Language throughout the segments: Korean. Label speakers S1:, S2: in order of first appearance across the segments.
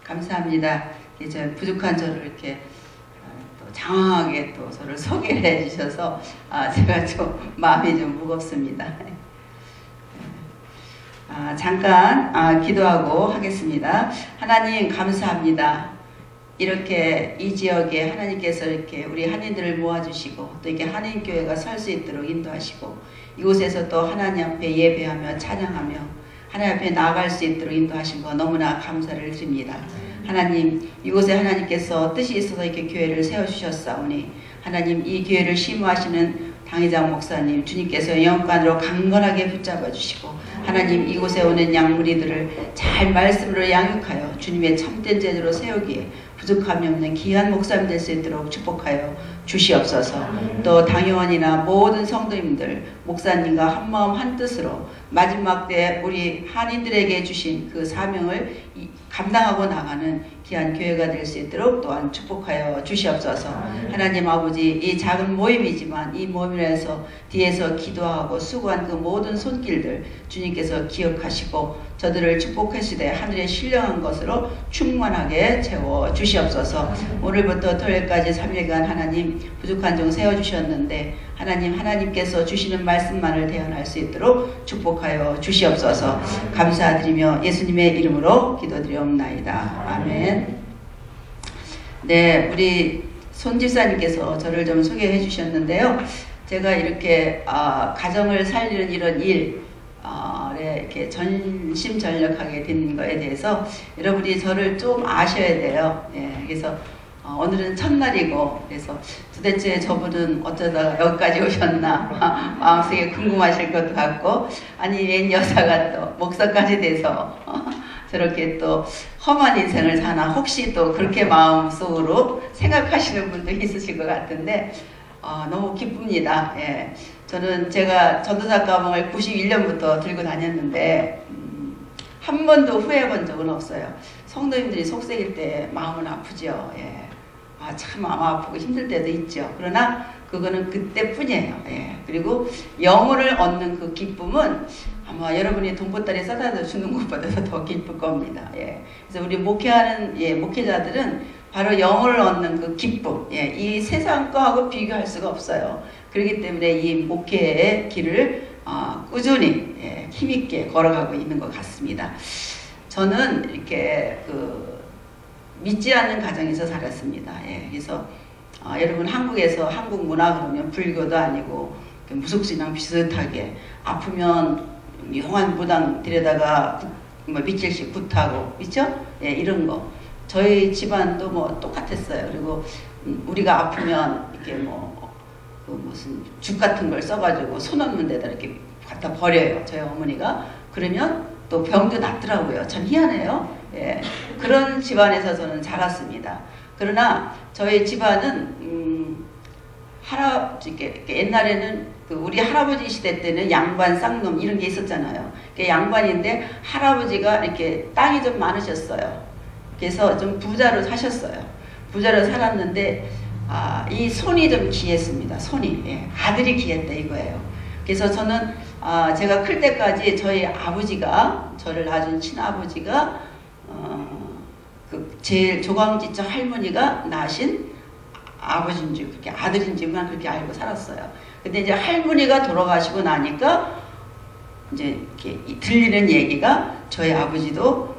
S1: 감사합니다. 이제 부족한 저를 이렇게 또 장황하게 또 저를 소개를 해주셔서 제가 좀 마음이 좀 무겁습니다. 잠깐 기도하고 하겠습니다. 하나님 감사합니다. 이렇게 이 지역에 하나님께서 이렇게 우리 한인들을 모아주시고 또 이렇게 한인교회가 설 수 있도록 인도하시고 이곳에서 또 하나님 앞에 예배하며 찬양하며 하나님 앞에 나아갈 수 있도록 인도하신 거 너무나 감사를 드립니다. 하나님 이곳에 하나님께서 뜻이 있어서 이렇게 교회를 세워주셨사오니 하나님 이 교회를 심호하시는 당회장 목사님 주님께서 영관으로 강건하게 붙잡아 주시고 하나님 이곳에 오는 양무리들을 잘 말씀으로 양육하여 주님의 참된 제대로 세우기에 부족함이 없는 귀한 목사님 될 수 있도록 축복하여 주시옵소서. 또 당회원이나 모든 성도님들 목사님과 한마음 한뜻으로 마지막 때 우리 한인들에게 주신 그 사명을 감당하고 나가는 귀한 교회가 될 수 있도록 또한 축복하여 주시옵소서. 하나님 아버지 이 작은 모임이지만 이 모임에서 뒤에서 기도하고 수고한 그 모든 손길들 주님께서 기억하시고 저들을 축복하시되 하늘에 신령한 것으로 충만하게 채워 주시옵소서. 오늘부터 토요일까지 3일간 하나님 부족한 종 세워주셨는데 하나님께서 주시는 말씀만을 대언할 수 있도록 축복하여 주시옵소서. 감사드리며 예수님의 이름으로 기도드리옵나이다. 아멘. 네, 우리 손 집사님께서 저를 좀 소개해 주셨는데요. 제가 이렇게 가정을 살리는 이런 일에 이렇게 전심전력하게 된 거에 대해서 여러분이 저를 좀 아셔야 돼요. 예, 그래서 오늘은 첫날이고 그래서 도대체 저분은 어쩌다가 여기까지 오셨나 마음속에 궁금하실 것도 같고 아니 웬 여자가 또 목사까지 돼서 저렇게 또 험한 인생을 사나 혹시 또 그렇게 마음속으로 생각하시는 분도 있으실 것 같은데 너무 기쁩니다. 예. 저는 제가 전도사 가방을 91년부터 들고 다녔는데 한 번도 후회해 본 적은 없어요. 성도님들이 속썩일 때 마음은 아프죠. 예. 참 마음 아프고 힘들 때도 있죠. 그러나 그거는 그때뿐이에요. 예. 그리고 영혼을 얻는 그 기쁨은 아마 여러분이 돈보따리 싸다 주는 것보다도 더 기쁠 겁니다. 예. 그래서 우리 목회하는 목회자들은 바로 영혼을 얻는 그 기쁨, 예. 이 세상 거하고 비교할 수가 없어요. 그렇기 때문에 이 목회의 길을 꾸준히 힘있게 걸어가고 있는 것 같습니다. 저는 이렇게 믿지 않는 가정에서 살았습니다. 예, 그래서 여러분 한국에서 한국 문화 그러면 불교도 아니고 무속신앙 비슷하게 아프면 용한 무당 데려다가 밑질씩 굿하고 있죠? 예, 이런 거. 저희 집안도 뭐 똑같았어요. 그리고 우리가 아프면 이렇게 무슨 죽 같은 걸 써가지고 손 없는 데다 이렇게 갖다 버려요. 저희 어머니가. 그러면 또 병도 낫더라고요. 참 희한해요. 예, 그런 집안에서 저는 자랐습니다. 그러나 저희 집안은 옛날에는 우리 할아버지 시대 때는 양반 쌍놈 이런 게 있었잖아요. 양반인데 할아버지가 이렇게 땅이 좀 많으셨어요. 그래서 좀 부자로 사셨어요. 부자로 살았는데 이 손이 좀 귀했습니다. 손이. 예, 아들이 귀했다 이거예요. 그래서 저는 제가 클 때까지 저희 아버지가 저를 낳아준 친아버지가 제일 조광지처 할머니가 낳으신 아버지인지 그렇게 아들인지만 그렇게 알고 살았어요. 근데 이제 할머니가 돌아가시고 나니까 이제 이렇게 들리는 얘기가 저희 아버지도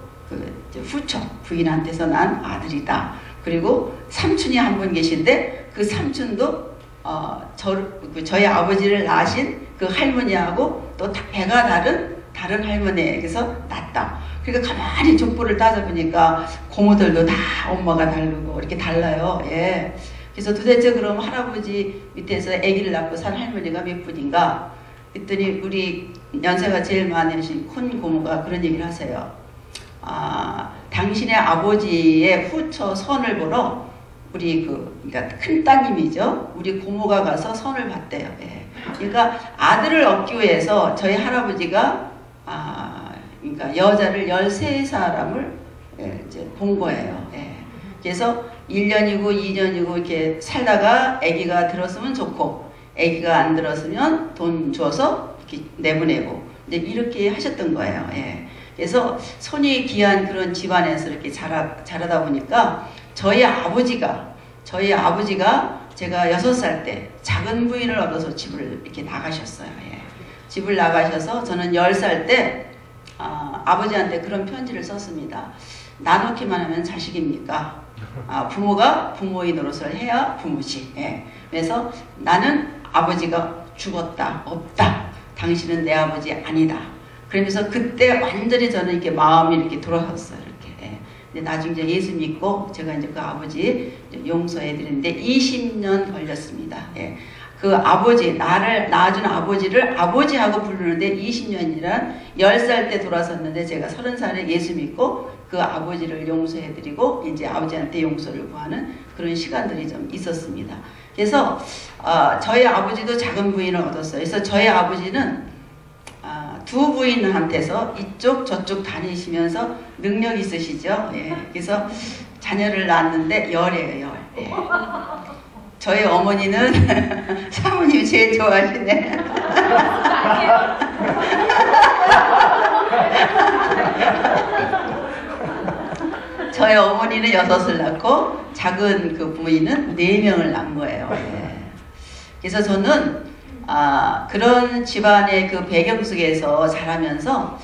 S1: 후처 부인한테서 난 아들이다. 그리고 삼촌이 한 분 계신데 그 삼촌도 저희 아버지를 낳으신 그 할머니하고 또 배가 다른 할머니에게서 낳았다. 그러니까 가만히 족보를 따져보니까 고모들도 다 엄마가 다르고 이렇게 달라요. 예. 그래서 도대체 그럼 할아버지 밑에서 아기를 낳고 산 할머니가 몇 분인가? 그랬더니 우리 연세가 제일 많으신 큰 고모가 그런 얘기를 하세요. 당신의 아버지의 후처 선을 보러 그러니까 큰 따님이죠. 우리 고모가 가서 선을 봤대요. 예. 그러니까 아들을 얻기 위해서 저희 할아버지가 그러니까 여자를 13사람을 이제 본 거예요. 예. 그래서 1년이고 2년이고 이렇게 살다가 아기가 들었으면 좋고 아기가 안 들었으면 돈 줘서 이렇게 내보내고 이제 이렇게 하셨던 거예요. 예. 그래서 손이 귀한 그런 집안에서 이렇게 자라다 보니까 저희 아버지가 제가 6살 때 작은 부인을 얻어서 집을 이렇게 나가셨어요. 예. 집을 나가셔서 저는 10살 때 아버지한테 그런 편지를 썼습니다. 나놓기만 하면 자식입니까? 부모가 부모의 노릇을 해야 부모지. 예. 그래서 나는 아버지가 죽었다, 없다. 당신은 내 아버지 아니다. 그러면서 그때 완전히 저는 이렇게 마음이 이렇게 돌아섰어요. 이렇게. 예. 근데 나중에 이제 예수 믿고 제가 이제 그 아버지 용서해 드리는데 20년 걸렸습니다. 예. 그 아버지, 나를 낳아준 아버지를 아버지하고 부르는데 20년이란 10살 때 돌아섰는데 제가 30살에 예수 믿고 그 아버지를 용서해드리고 이제 아버지한테 용서를 구하는 그런 시간들이 좀 있었습니다. 그래서 저희 아버지도 작은 부인을 얻었어요. 그래서 저희 아버지는 두 부인한테서 이쪽 저쪽 다니시면서 능력 있으시죠. 예. 그래서 자녀를 낳았는데 열이에요. 열. 예. 저희 어머니는 사모님이 제일 좋아하시네. 저희 어머니는 6을 낳고 작은 그 부인은 4명을 낳은 거예요. 예. 그래서 저는 그런 집안의 그 배경 속에서 자라면서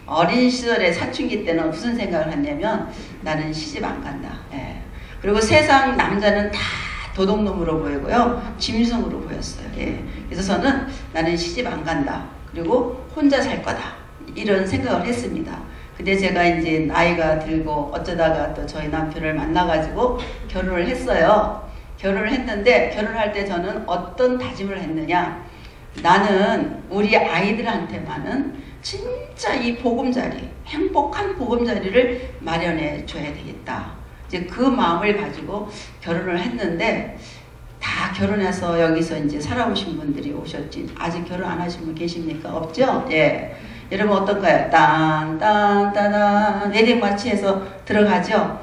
S1: 어린 시절에 사춘기 때는 무슨 생각을 했냐면 나는 시집 안 간다. 예. 그리고 세상 남자는 다 도둑놈으로 보이고요. 짐승으로 보였어요. 예. 그래서 저는 나는 시집 안 간다. 그리고 혼자 살 거다. 이런 생각을 했습니다. 근데 제가 이제 나이가 들고 어쩌다가 또 저희 남편을 만나가지고 결혼을 했어요. 결혼을 했는데 결혼할 때 저는 어떤 다짐을 했느냐. 나는 우리 아이들한테만은 진짜 이 보금자리, 행복한 보금자리를 마련해 줘야 되겠다. 이제 그 마음을 가지고 결혼을 했는데 다 결혼해서 여기서 이제 살아오신 분들이 오셨지. 아직 결혼 안 하신 분 계십니까? 없죠? 예. 여러분 어떤가요? 딴딴따단 웨딩 마치해서 들어가죠?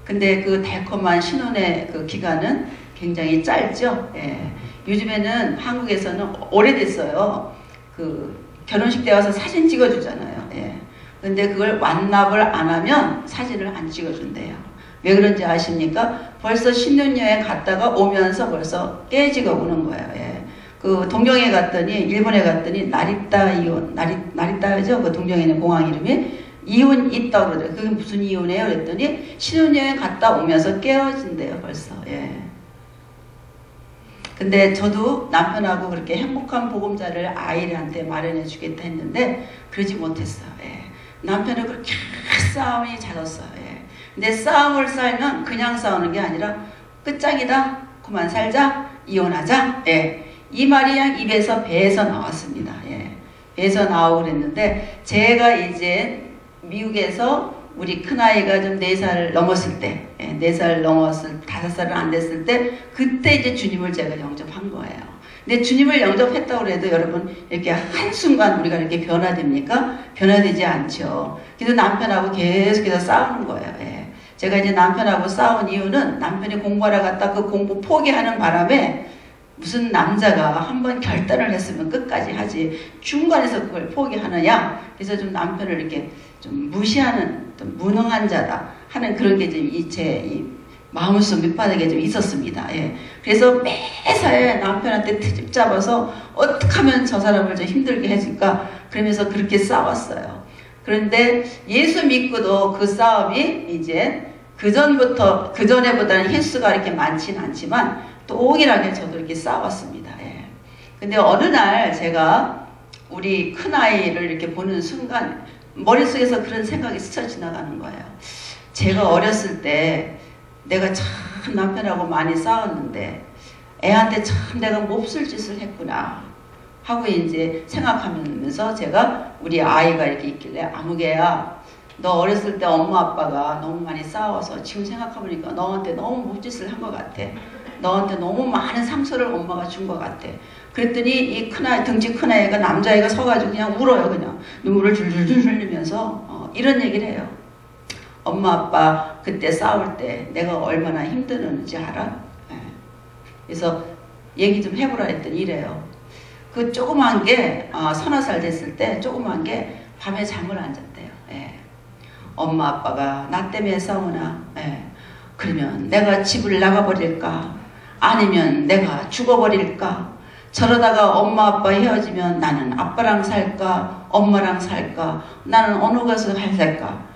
S1: 근데 그 달콤한 신혼의 그 기간은 굉장히 짧죠? 예. 요즘에는 한국에서는 오래됐어요. 그 결혼식 때 와서 사진 찍어주잖아요. 예. 근데 그걸 완납을 안 하면 사진을 안 찍어준대요. 왜 그런지 아십니까? 벌써 신혼여행 갔다가 오면서 벌써 깨지고 오는 거예요. 예. 그 동경에 갔더니 일본에 갔더니 나리타죠? 그 동경에 있는 공항 이름이 이혼 있다고 그러더라고요. 그게 무슨 이혼이에요? 그랬더니 신혼여행 갔다 오면서 깨어진대요. 벌써. 예. 근데 저도 남편하고 그렇게 행복한 보금자리를 아이들한테 마련해 주겠다 했는데 그러지 못했어요. 예. 남편은 그렇게 싸움이 잦았어요. 예. 근데 싸움을 싸우면 그냥 싸우는 게 아니라 끝장이다. 그만 살자. 이혼하자. 예. 이 말이 그냥 입에서 배에서 나왔습니다. 예. 배에서 나오고 그랬는데 제가 이제 미국에서 우리 큰아이가 좀 4살 넘었을 때, 4살 넘었을, 5살은 안 됐을 때, 그때 이제 주님을 제가 영접한 거예요. 근데 주님을 영접했다고 해도 여러분, 이렇게 한순간 우리가 이렇게 변화됩니까? 변화되지 않죠. 그래서 남편하고 계속해서 싸우는 거예요. 예. 제가 이제 남편하고 싸운 이유는 남편이 공부하러 갔다 그 공부 포기하는 바람에 무슨 남자가 한번 결단을 했으면 끝까지 하지 중간에서 그걸 포기하느냐. 그래서 좀 남편을 이렇게 좀 무시하는 좀 무능한 자다 하는 그런 게 좀 제 마음속 밑바닥에 좀 있었습니다. 예. 그래서 매사에 남편한테 트집 잡아서 어떻게 하면 저 사람을 좀 힘들게 해줄까 그러면서 그렇게 싸웠어요. 그런데 예수 믿고도 그 싸움이 이제 그전에보다는 횟수가 이렇게 많지는 않지만 또 오기라게 저도 이렇게 싸웠습니다. 예. 근데 어느 날 제가 우리 큰아이를 이렇게 보는 순간 머릿속에서 그런 생각이 스쳐 지나가는 거예요. 제가 어렸을 때 내가 참 남편하고 많이 싸웠는데 애한테 참 내가 몹쓸 짓을 했구나 하고 이제 생각하면서 제가 우리 아이가 이렇게 있길래 아무개야 너 어렸을 때 엄마 아빠가 너무 많이 싸워서 지금 생각해보니까 너한테 너무 몹짓을 한 것 같아. 너한테 너무 많은 상처를 엄마가 준 것 같아. 그랬더니 이 큰아이, 등치 큰아이가 남자애가 서가지고 그냥 울어요. 그냥 눈물을 줄줄줄 흘리면서 이런 얘기를 해요. 엄마 아빠 그때 싸울 때 내가 얼마나 힘들었는지 알아? 예. 그래서 얘기 좀 해보라 했더니 이래요. 그 조그만 게 서너 살 됐을 때 조그만 게 밤에 잠을 안 잤대요. 엄마 아빠가 나 때문에 싸우나? 예. 그러면 내가 집을 나가버릴까? 아니면 내가 죽어버릴까? 저러다가 엄마 아빠 헤어지면 나는 아빠랑 살까? 엄마랑 살까? 나는 어느 곳을 살까?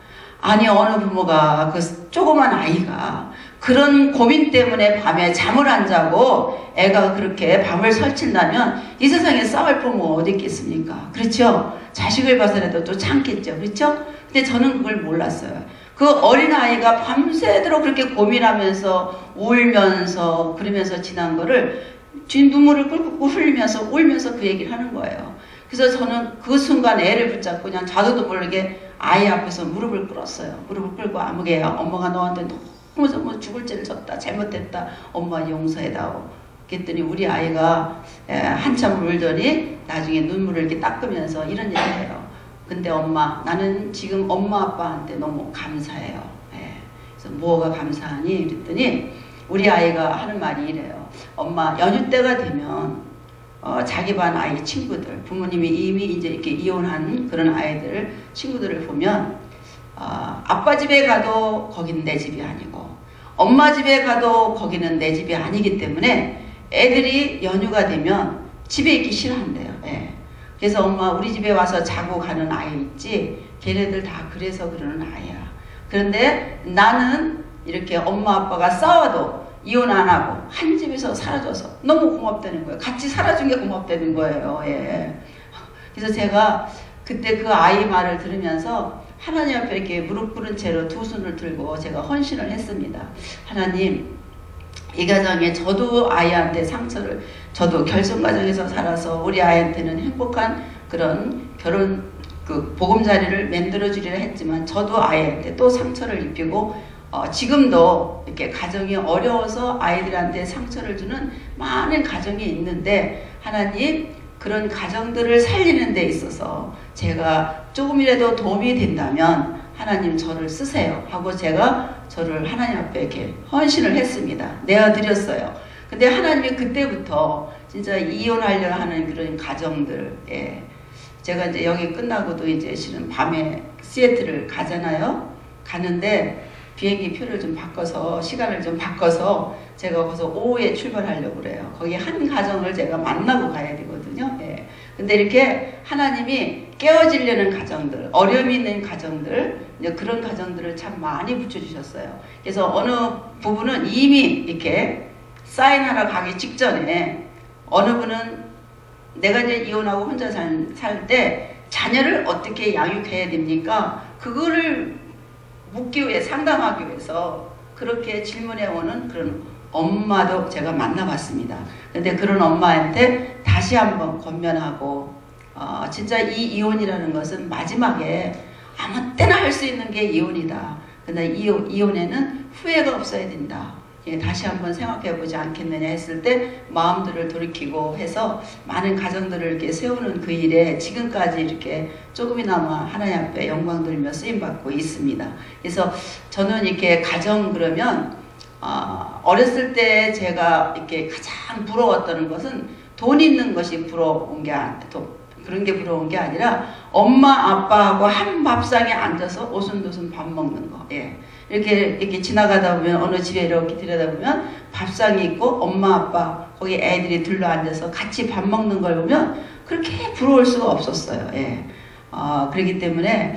S1: 아니 어느 부모가 그 조그만 아이가 그런 고민 때문에 밤에 잠을 안 자고 애가 그렇게 밤을 설친다면 이 세상에 싸울 부모가 어디 있겠습니까? 그렇죠? 자식을 봐서라도 또 참겠죠. 그렇죠? 근데 저는 그걸 몰랐어요. 그 어린아이가 밤새도록 그렇게 고민하면서 울면서 그러면서 지난 거를 눈물을 꿀꿀 흘리면서 울면서 그 얘기를 하는 거예요. 그래서 저는 그 순간 애를 붙잡고 그냥 자도도 모르게 아이 앞에서 무릎을 꿇었어요. 무릎을 꿇고 아무개야 엄마가 너한테 너무 죽을 죄를 졌다. 잘못했다. 엄마 용서해다오. 그랬더니 우리 아이가 한참 울더니 나중에 눈물을 이렇게 닦으면서 이런 얘기를 해요. 근데 엄마 나는 지금 엄마 아빠한테 너무 감사해요. 그래서 뭐가 감사하니? 그랬더니 우리 아이가 하는 말이 이래요. 엄마 연휴 때가 되면 자기 반 아이 친구들 부모님이 이미 이제 이렇게 이혼한 그런 아이들 친구들을 보면 아빠 집에 가도 거기는 내 집이 아니고 엄마 집에 가도 거기는 내 집이 아니기 때문에 애들이 연휴가 되면 집에 있기 싫어한대요. 그래서 엄마 우리 집에 와서 자고 가는 아이 있지 걔네들 다 그래서 그러는 아이야. 그런데 나는 이렇게 엄마 아빠가 싸워도 이혼 안 하고 한 집에서 살아줘서 너무 고맙다는 거예요. 같이 살아준 게 고맙다는 거예요. 그래서 제가 그때 그 아이 말을 들으면서 하나님 앞에 이렇게 무릎 꿇은 채로 두 손을 들고 제가 헌신을 했습니다. 하나님, 이 가정에 저도 아이한테 상처를, 저도 결혼 과정에서 살아서 우리 아이한테는 행복한 그런 결혼 그 보금자리를 만들어 주리라 했지만 저도 아이한테 또 상처를 입히고 지금도 이렇게 가정이 어려워서 아이들한테 상처를 주는 많은 가정이 있는데 하나님 그런 가정들을 살리는 데 있어서 제가 조금이라도 도움이 된다면 하나님 저를 쓰세요 하고 제가 저를 하나님 앞에 이렇게 헌신을 했습니다. 내어드렸어요. 근데 하나님이 그때부터 진짜 이혼하려 하는 그런 가정들, 제가 이제 여기 끝나고도 이제 실은 밤에 시애틀을 가잖아요. 가는데 비행기 표를 좀 바꿔서 시간을 좀 바꿔서 제가 거기서 오후에 출발하려고 그래요. 거기 한 가정을 제가 만나고 가야 되거든요. 근데 이렇게 하나님이 깨어지려는 가정들, 어려움이 있는 가정들, 이제 그런 가정들을 참 많이 붙여주셨어요. 그래서 어느 부부는 이미 이렇게 사인하러 가기 직전에 어느 분은 내가 이제 이혼하고 혼자 살 때 자녀를 어떻게 양육해야 됩니까? 그거를 묻기 위해 상담하기 위해서 그렇게 질문해 오는 그런 엄마도 제가 만나봤습니다. 근데 그런 엄마한테 다시 한번 권면하고 진짜 이 이혼이라는 것은 마지막에 아무 때나 할 수 있는 게 이혼이다. 근데 이혼에는 후회가 없어야 된다. 다시 한번 생각해 보지 않겠느냐 했을 때 마음들을 돌이키고 해서 많은 가정들을 이렇게 세우는 그 일에 지금까지 이렇게 조금이나마 하나님 앞에 영광 돌리며 쓰임받고 있습니다. 그래서 저는 이렇게 가정 그러면 어렸을 때 제가 이렇게 가장 부러웠던 것은 돈 있는 것이 부러운 게 그런 게 부러운 게 아니라 엄마 아빠하고 한 밥상에 앉아서 오순도순 밥 먹는 거. 이렇게 지나가다 보면 어느 집에 이렇게 들여다보면 밥상이 있고 엄마 아빠 거기 애들이 둘러앉아서 같이 밥 먹는 걸 보면 그렇게 부러울 수가 없었어요. 그렇기 때문에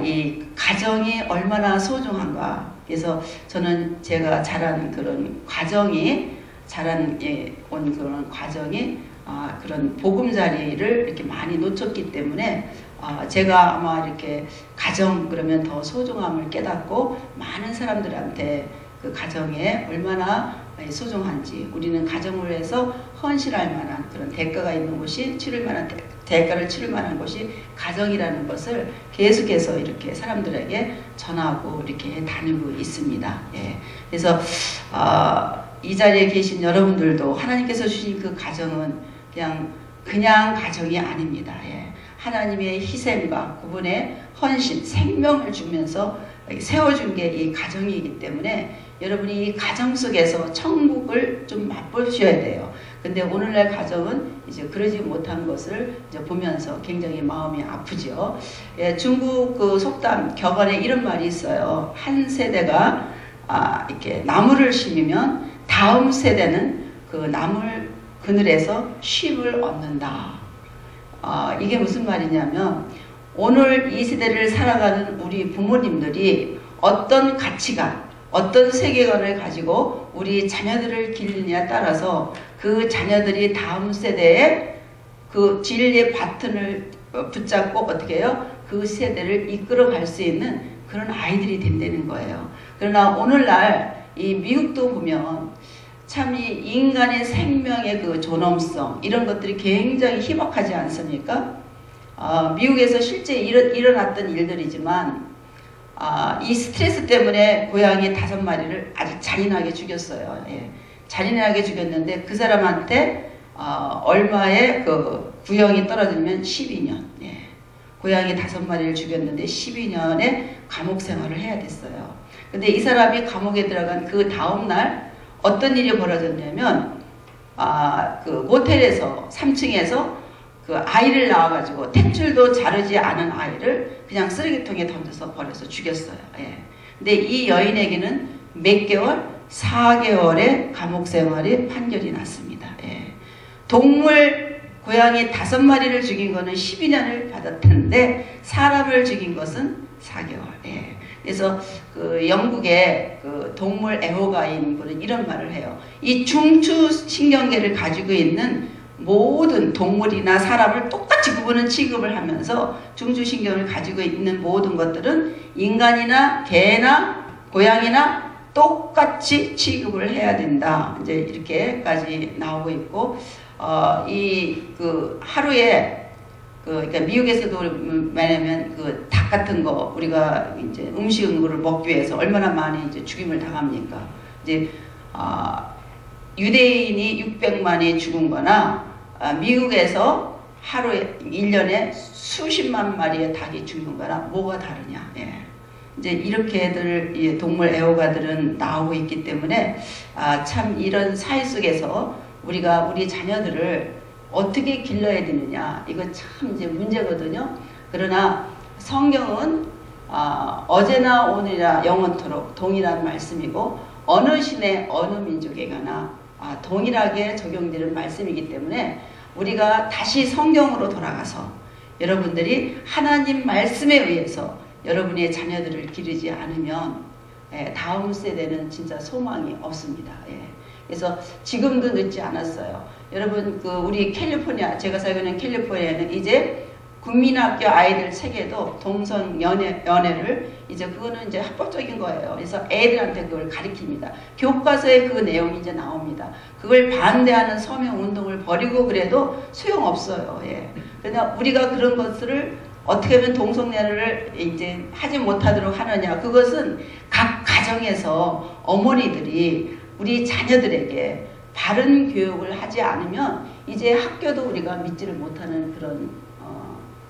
S1: 이 가정이 얼마나 소중한가. 그래서 저는 제가 자란 그런 과정이 온 그런 과정이 그런 보금자리를 이렇게 많이 놓쳤기 때문에 제가 아마 이렇게 가정 그러면 더 소중함을 깨닫고 많은 사람들한테 그 가정에 얼마나 소중한지 우리는 가정을 해서 헌신할 만한 그런 대가가 있는 곳이 대가를 치를 만한 곳이 가정이라는 것을 계속해서 이렇게 사람들에게 전하고 이렇게 다니고 있습니다. 그래서 이 자리에 계신 여러분들도 하나님께서 주신 그 가정은 그냥 가정이 아닙니다. 하나님의 희생과 그분의 헌신, 생명을 주면서 세워준 게 이 가정이기 때문에 여러분이 이 가정 속에서 천국을 좀 맛보셔야 돼요. 근데 오늘날 가정은 이제 그러지 못한 것을 이제 보면서 굉장히 마음이 아프죠. 예, 중국 그 속담 격언에 이런 말이 있어요. 한 세대가 이렇게 나무를 심으면 다음 세대는 그 나물 그늘에서 쉼을 얻는다. 이게 무슨 말이냐면 오늘 이 시대를 살아가는 우리 부모님들이 어떤 가치관, 어떤 세계관을 가지고 우리 자녀들을 기르느냐에 따라서 그 자녀들이 다음 세대에 그 진리의 바튼을 붙잡고 어떻게 해요? 그 세대를 이끌어갈 수 있는 그런 아이들이 된다는 거예요. 그러나 오늘날 이 미국도 보면 참 이 인간의 생명의 그 존엄성 이런 것들이 굉장히 희박하지 않습니까? 미국에서 실제 일어났던 일들이지만 이 스트레스 때문에 고양이 5마리를 아주 잔인하게 죽였어요. 예. 잔인하게 죽였는데 그 사람한테 얼마의 그 구형이 떨어지면 12년. 예. 고양이 5마리를 죽였는데 12년의 감옥 생활을 해야 됐어요. 근데 이 사람이 감옥에 들어간 그 다음날 어떤 일이 벌어졌냐면 그 모텔에서 3층에서 그 아이를 낳아가지고 탯줄도 자르지 않은 아이를 그냥 쓰레기통에 던져서 버려서 죽였어요. 예. 근데 이 여인에게는 몇 개월? 4개월의 감옥 생활이 판결이 났습니다. 예. 동물 고양이 5마리를 죽인 거는 12년을 받았는데 사람을 죽인 것은 4개월. 예. 그래서 그 영국의 그 동물 애호가인 분은 이런 말을 해요. 이 중추신경계를 가지고 있는 모든 동물이나 사람을 똑같이 구분은 취급을 하면서 중추신경을 가지고 있는 모든 것들은 인간이나 개나 고양이나 똑같이 취급을 해야 된다. 이제 이렇게까지 나오고 있고, 이 그 하루에 그러니까 미국에서도 왜냐면 그 닭 같은 거 우리가 이제 음식을 먹기 위해서 얼마나 많이 이제 죽임을 당합니까? 이제 유대인이 600만이 죽은 거나 미국에서 하루에 1년에 수십만 마리의 닭이 죽는 거나 뭐가 다르냐? 예. 이제 이렇게들 동물 애호가들은 나오고 있기 때문에 참 이런 사회 속에서 우리가 우리 자녀들을 어떻게 길러야 되느냐 이거 참 이제 문제거든요. 그러나 성경은 어제나 오늘이나 영원토록 동일한 말씀이고 어느 시대 어느 민족에게나 동일하게 적용되는 말씀이기 때문에 우리가 다시 성경으로 돌아가서 여러분들이 하나님 말씀에 의해서 여러분의 자녀들을 기르지 않으면 다음 세대는 진짜 소망이 없습니다. 그래서 지금도 늦지 않았어요. 여러분 우리 캘리포니아 제가 살고 있는 캘리포니아는 이제 국민학교 아이들 책에도 동성 연애를 이제 그거는 이제 합법적인 거예요. 그래서 애들한테 그걸 가르칩니다. 교과서에 그 내용이 이제 나옵니다. 그걸 반대하는 서명 운동을 벌이고 그래도 소용없어요. 예. 그러나 우리가 그런 것을 어떻게 하면 동성연애를 이제 하지 못하도록 하느냐. 그것은 각 가정에서 어머니들이 우리 자녀들에게 바른 교육을 하지 않으면 이제 학교도 우리가 믿지를 못하는 그런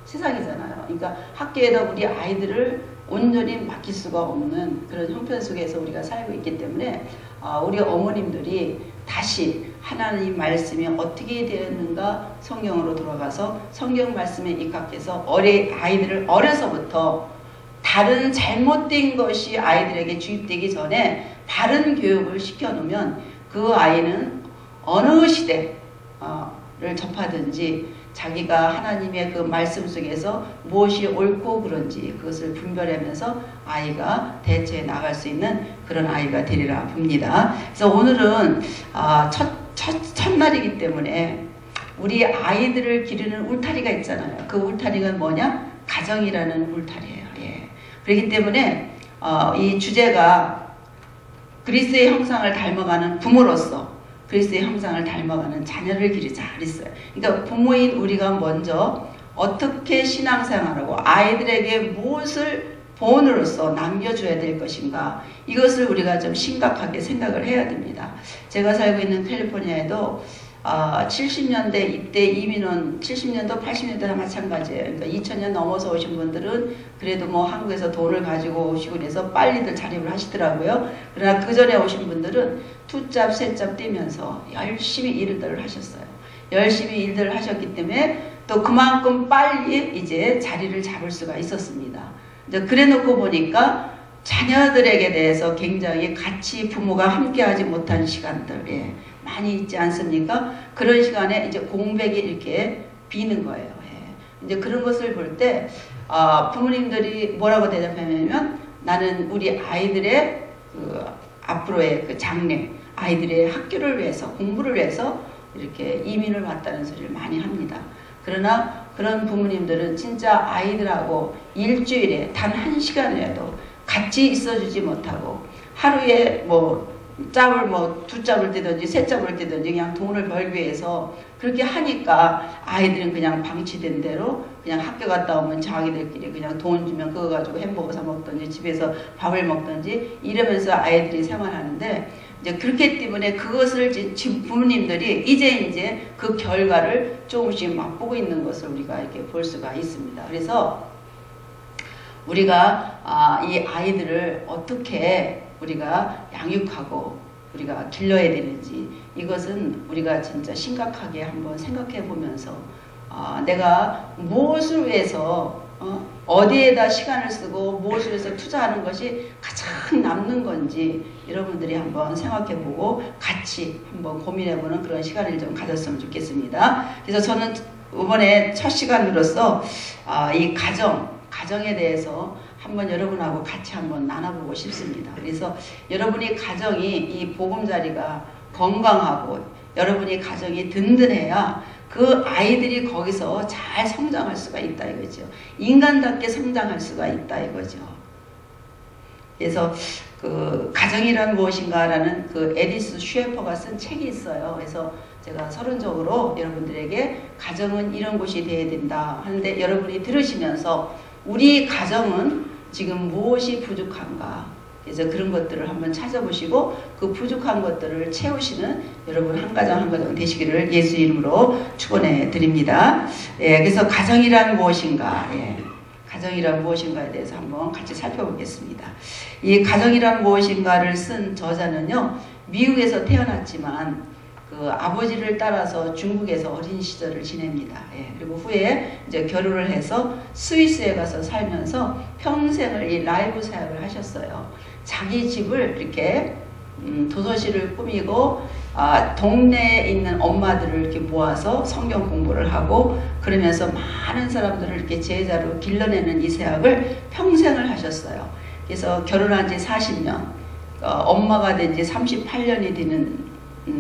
S1: 세상이잖아요. 그러니까 학교에다 우리 아이들을 온전히 맡길 수가 없는 그런 형편 속에서 우리가 살고 있기 때문에 우리 어머님들이 다시 하나님 말씀이 어떻게 되었는가 성경으로 돌아가서 성경 말씀에 입각해서 아이들을 어려서부터 다른 잘못된 것이 아이들에게 주입되기 전에 바른 교육을 시켜놓으면 그 아이는 어느 시대를 접하든지 자기가 하나님의 그 말씀 속에서 무엇이 옳고 그런지 그것을 분별하면서 아이가 대처해 나갈 수 있는 그런 아이가 되리라 봅니다. 그래서 오늘은 첫날이기 때문에 우리 아이들을 기르는 울타리가 있잖아요. 그 울타리가 뭐냐? 가정이라는 울타리예요. 예. 그렇기 때문에 이 주제가 그리스도의 형상을 닮아가는 부모로서 그리스도의 형상을 닮아가는 자녀를 기르자 그랬어요. 그러니까 부모인 우리가 먼저 어떻게 신앙생활하고 아이들에게 무엇을 본으로서 남겨줘야 될 것인가 이것을 우리가 좀 심각하게 생각을 해야 됩니다. 제가 살고 있는 캘리포니아에도 아, 70년대 이때 이민원 70년도 80년대 다 마찬가지예요. 그러니까 2000년 넘어서 오신 분들은 그래도 뭐 한국에서 돈을 가지고 오시고 그래서 빨리들 자립을 하시더라고요. 그러나 그 전에 오신 분들은 투잡 세잡 뛰면서 열심히 일들을 하셨어요. 열심히 일들을 하셨기 때문에 또 그만큼 빨리 이제 자리를 잡을 수가 있었습니다. 이제 그래 놓고 보니까 자녀들에게 대해서 굉장히 같이 부모가 함께하지 못한 시간들, 예, 많이 있지 않습니까? 그런 시간에 이제 공백이 이렇게 비는 거예요. 예. 이제 그런 것을 볼 때 부모님들이 뭐라고 대답하냐면 나는 우리 아이들의 그 앞으로의 그 장래, 아이들의 학교를 위해서 공부를 위해서 이렇게 이민을 왔다는 소리를 많이 합니다. 그러나 그런 부모님들은 진짜 아이들하고 일주일에 단 1시간이라도 같이 있어주지 못하고 하루에 뭐 짭을 뭐 2짭을 뛰든지 3짭을 뛰든지 그냥 돈을 벌기 위해서 그렇게 하니까 아이들은 그냥 방치된 대로 그냥 학교 갔다 오면 자기들끼리 그냥 돈 주면 그거 가지고 햄버거 사 먹든지 집에서 밥을 먹든지 이러면서 아이들이 생활하는데 이제 그렇기 때문에 그것을 지금 부모님들이 이제 그 결과를 조금씩 맛보고 있는 것을 우리가 이렇게 볼 수가 있습니다. 그래서 우리가 이 아이들을 어떻게 우리가 양육하고 우리가 길러야 되는지 이것은 우리가 진짜 심각하게 한번 생각해 보면서 내가 무엇을 위해서 어디에다 시간을 쓰고 무엇을 위해서 투자하는 것이 가장 남는 건지 여러분들이 한번 생각해 보고 같이 한번 고민해 보는 그런 시간을 좀 가졌으면 좋겠습니다. 그래서 저는 이번에 첫 시간으로서 이 가정에 대해서 한번 여러분하고 같이 한번 나눠보고 싶습니다. 그래서 여러분이 가정이 이 보금자리가 건강하고 여러분이 가정이 든든해야 그 아이들이 거기서 잘 성장할 수가 있다 이거죠. 인간답게 성장할 수가 있다 이거죠. 그래서 그 가정이란 무엇인가라는 그 에디스 슈에퍼가 쓴 책이 있어요. 그래서 제가 서론적으로 여러분들에게 가정은 이런 곳이 되어야 된다 하는데 여러분이 들으시면서 우리 가정은 지금 무엇이 부족한가 그래서 그런 것들을 한번 찾아보시고 그 부족한 것들을 채우시는 여러분 한 가정 되시기를 예수 이름으로 축원해 드립니다. 예, 그래서 가정이란 무엇인가 가정이란 무엇인가에 대해서 한번 같이 살펴보겠습니다. 이 가정이란 무엇인가를 쓴 저자는요 미국에서 태어났지만 그 아버지를 따라서 중국에서 어린 시절을 지냅니다. 예, 그리고 후에 이제 결혼을 해서 스위스에 가서 살면서 평생을 이 라이브 사역을 하셨어요. 자기 집을 이렇게 도서실을 꾸미고 동네에 있는 엄마들을 이렇게 모아서 성경 공부를 하고 그러면서 많은 사람들을 이렇게 제자로 길러내는 이 사역을 평생을 하셨어요. 그래서 결혼한 지 40년, 엄마가 된 지 38년이 되는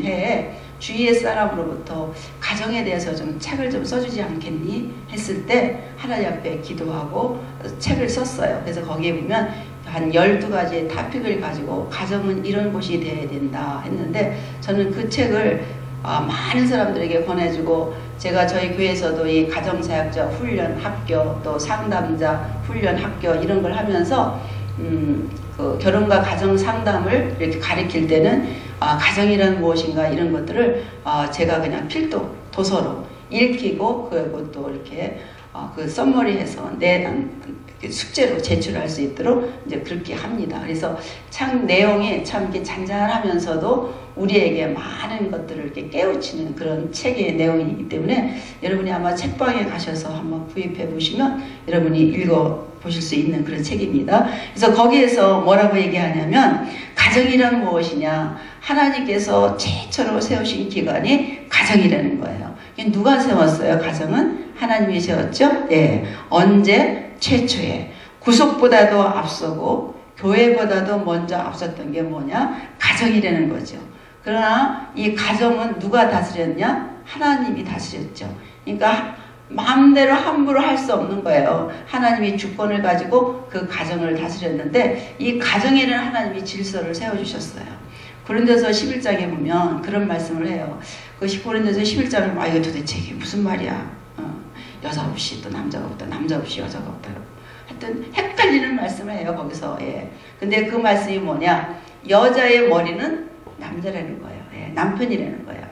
S1: 해에 주위의 사람으로부터 가정에 대해서 좀 책을 좀 써주지 않겠니? 했을 때 하나님 앞에 기도하고 책을 썼어요. 그래서 거기에 보면 한 12가지의 토픽을 가지고 가정은 이런 곳이 되어야 된다 했는데 저는 그 책을 많은 사람들에게 권해주고 제가 저희 교회에서도 이 가정사역자 훈련 학교 또 상담자 훈련 학교 이런 걸 하면서 그 결혼과 가정 상담을 이렇게 가르칠 때는 가정이란 무엇인가 이런 것들을 제가 그냥 필독 도서로 읽히고 그리고 또 이렇게 그 썸머리해서 내 숙제로 제출할 수 있도록 이제 그렇게 합니다. 그래서 참 내용이 참 이렇게 잔잔하면서도 우리에게 많은 것들을 이렇게 깨우치는 그런 책의 내용이기 때문에 여러분이 아마 책방에 가셔서 한번 구입해 보시면 여러분이 읽어 보실 수 있는 그런 책입니다. 그래서 거기에서 뭐라고 얘기하냐면 가정이란 무엇이냐 하나님께서 최초로 세우신 기관이 가정이라는 거예요. 누가 세웠어요? 가정은 하나님이 세웠죠. 예, 언제? 최초에 구속보다도 앞서고 교회보다도 먼저 앞섰던 게 뭐냐? 가정이라는 거죠. 그러나 이 가정은 누가 다스렸냐? 하나님이 다스렸죠. 그러니까 마음대로 함부로 할 수 없는 거예요. 하나님이 주권을 가지고 그 가정을 다스렸는데 이 가정에는 하나님이 질서를 세워주셨어요. 고린도서 11장에 보면 그런 말씀을 해요. 그 고린도서 11장을 이거 도대체 이게 무슨 말이야? 여자 없이 또 남자가 없다. 남자 없이 여자가 없다. 하여튼 헷갈리는 말씀을 해요. 거기서. 예. 근데 그 말씀이 뭐냐? 여자의 머리는 남자라는 거예요. 예. 남편이라는 거예요.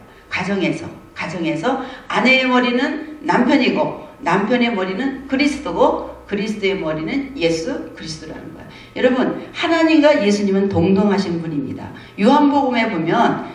S1: 가정에서 아내의 머리는 남편이고 남편의 머리는 그리스도고 그리스도의 머리는 예수 그리스도라는 거예요. 여러분, 하나님과 예수님은 동등하신 분입니다. 요한복음에 보면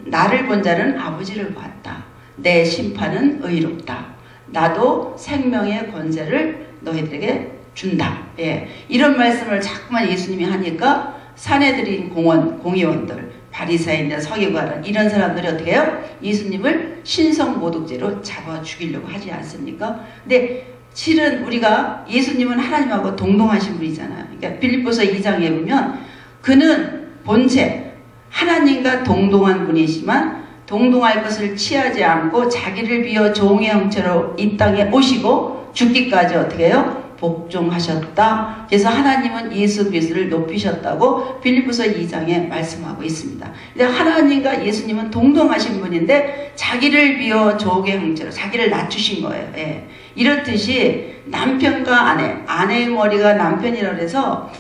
S1: 나를 본 자는 아버지를 보았다. 내 심판은 의롭다. 나도 생명의 권세를 너희들에게 준다. 예. 이런 말씀을 자꾸만 예수님이 하니까 사내들인 공의원들, 바리새인들, 서기관들 이런 사람들이 어떻게 해요? 예수님을 신성모독죄로 잡아 죽이려고 하지 않습니까? 근데 실은 우리가 예수님은 하나님하고 동등하신 분이잖아요. 그러니까 빌립보서 2장에 보면 그는 본체 하나님과 동등한 분이지만 동등할 것을 취하지 않고 자기를 비워 종의 형체로 이 땅에 오시고 죽기까지 어떻게 해요? 복종하셨다. 그래서 하나님은 예수 그리스도를 높이셨다고 빌립보서 2장에 말씀하고 있습니다. 근데 하나님과 예수님은 동등하신 분인데 자기를 비워 종의 형체로 자기를 낮추신 거예요. 예. 이렇듯이 남편과 아내의 머리가 남편이라고 해서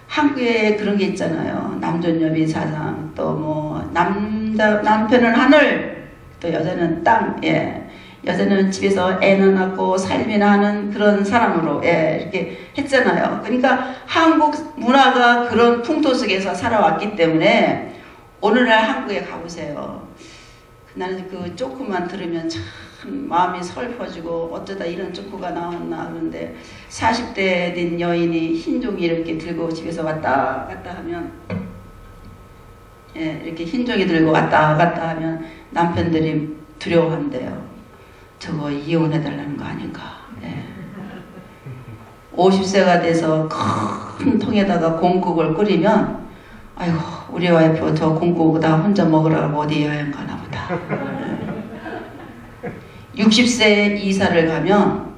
S1: 한국에 그런 게 있잖아요. 남존여비 사상, 또 뭐 남편은 하늘, 또 여자는 땅. 예. 여자는 집에서 애는 낳고 살림이나 하는 그런 사람으로 이렇게 했잖아요. 그러니까 한국 문화가 그런 풍토 속에서 살아왔기 때문에 오늘날 한국에 가보세요. 나는 그 조크만 들으면 참 마음이 슬퍼지고 어쩌다 이런 조크가 나왔나 그런데 40대 된 여인이 흰 종이 이렇게 들고 집에서 왔다 갔다 하면 이렇게 흰 종이 들고 왔다 갔다 하면 남편들이 두려워한대요. 저거 이혼해달라는 거 아닌가. 50세가 돼서 큰 통에다가 공국을 끓이면 아이고 우리 와이프 저 공국 다 혼자 먹으라고 어디 여행 가나 보다. 60세 이사를 가면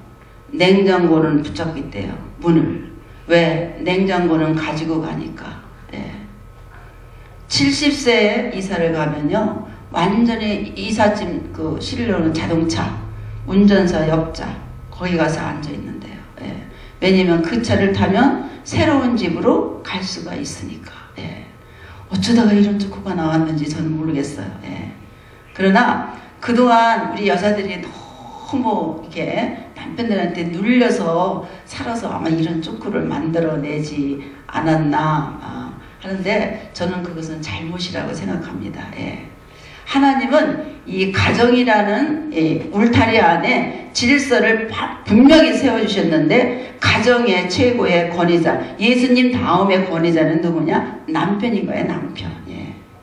S1: 냉장고는 붙잡고 있대요. 문을. 왜? 냉장고는 가지고 가니까. 70세에 이사를 가면요. 완전히 이삿짐 실려오는 자동차 운전사 옆자 거기 가서 앉아 있는데요. 왜냐면 그 차를 타면 새로운 집으로 갈 수가 있으니까. 어쩌다가 이런 조커가 나왔는지 저는 모르겠어요. 그러나 그동안 우리 여자들이 너무 이렇게 남편들한테 눌려서 살아서 아마 이런 조커를 만들어내지 않았나 하는데 저는 그것은 잘못이라고 생각합니다. 하나님은 이 가정이라는 울타리 안에 질서를 분명히 세워주셨는데 가정의 최고의 권위자, 예수님 다음의 권위자는 누구냐? 남편인 거예요.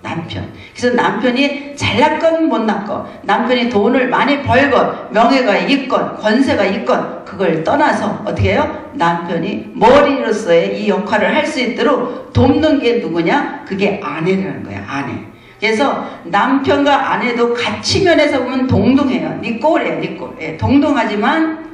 S1: 남편. 그래서 남편이 잘났건 못났건 남편이 돈을 많이 벌건 명예가 있건 권세가 있건 그걸 떠나서 어떻게 해요? 남편이 머리로서의 이 역할을 할 수 있도록 돕는 게 누구냐? 그게 아내라는 거예요. 아내. 그래서 남편과 아내도 가치 면에서 보면 동등해요. 네 꼴이에요. 네 꼴. 동등하지만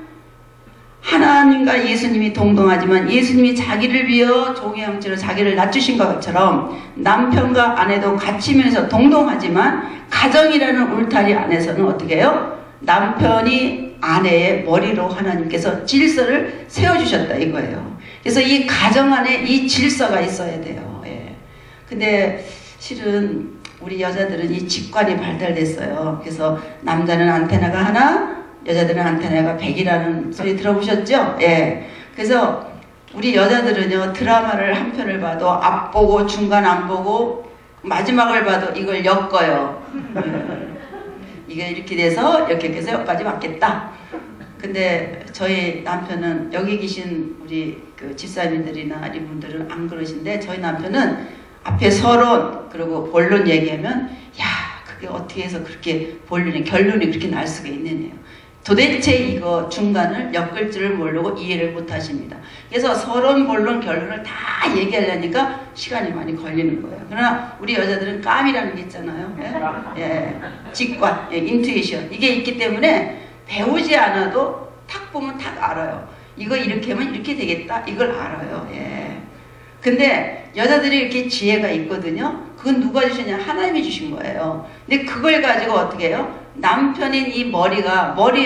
S1: 하나님과 예수님이 동등하지만 예수님이 자기를 비워 종의 형체로 자기를 낮추신 것처럼 남편과 아내도 가치 면에서 동등하지만 가정이라는 울타리 안에서는 어떻게 해요? 남편이 아내의 머리로 하나님께서 질서를 세워주셨다 이거예요. 그래서 이 가정 안에 이 질서가 있어야 돼요. 근데 실은 우리 여자들은 이 직관이 발달됐어요. 그래서 남자는 안테나가 하나, 여자들은 안테나가 100이라는 소리 들어보셨죠? 그래서 우리 여자들은요, 드라마를 한 편을 봐도 앞 보고 중간 안 보고 마지막을 봐도 이걸 엮어요. 이게 이렇게 돼서 이렇게 해서 여기까지 맞겠다. 근데 저희 남편은 여기 계신 우리 그 집사님들이나 이분들은 안 그러신데 저희 남편은 앞에 서론 그리고 본론 얘기하면 야 그게 어떻게 해서 그렇게 결론이 그렇게 날 수가 있느냐요. 도대체 이거 중간을 엮을 줄을 모르고 이해를 못 하십니다. 그래서 서론 본론 결론을 다 얘기하려니까 시간이 많이 걸리는 거예요. 그러나 우리 여자들은 깜이라는 게 있잖아요. 직관, 인투이션 이게 있기 때문에 배우지 않아도 탁 보면 탁 알아요. 이거 이렇게 하면 이렇게 되겠다 이걸 알아요. 근데 여자들이 이렇게 지혜가 있거든요. 그건 누가 주셨냐? 하나님이 주신 거예요. 근데 그걸 가지고 어떻게 해요? 남편인 이 머리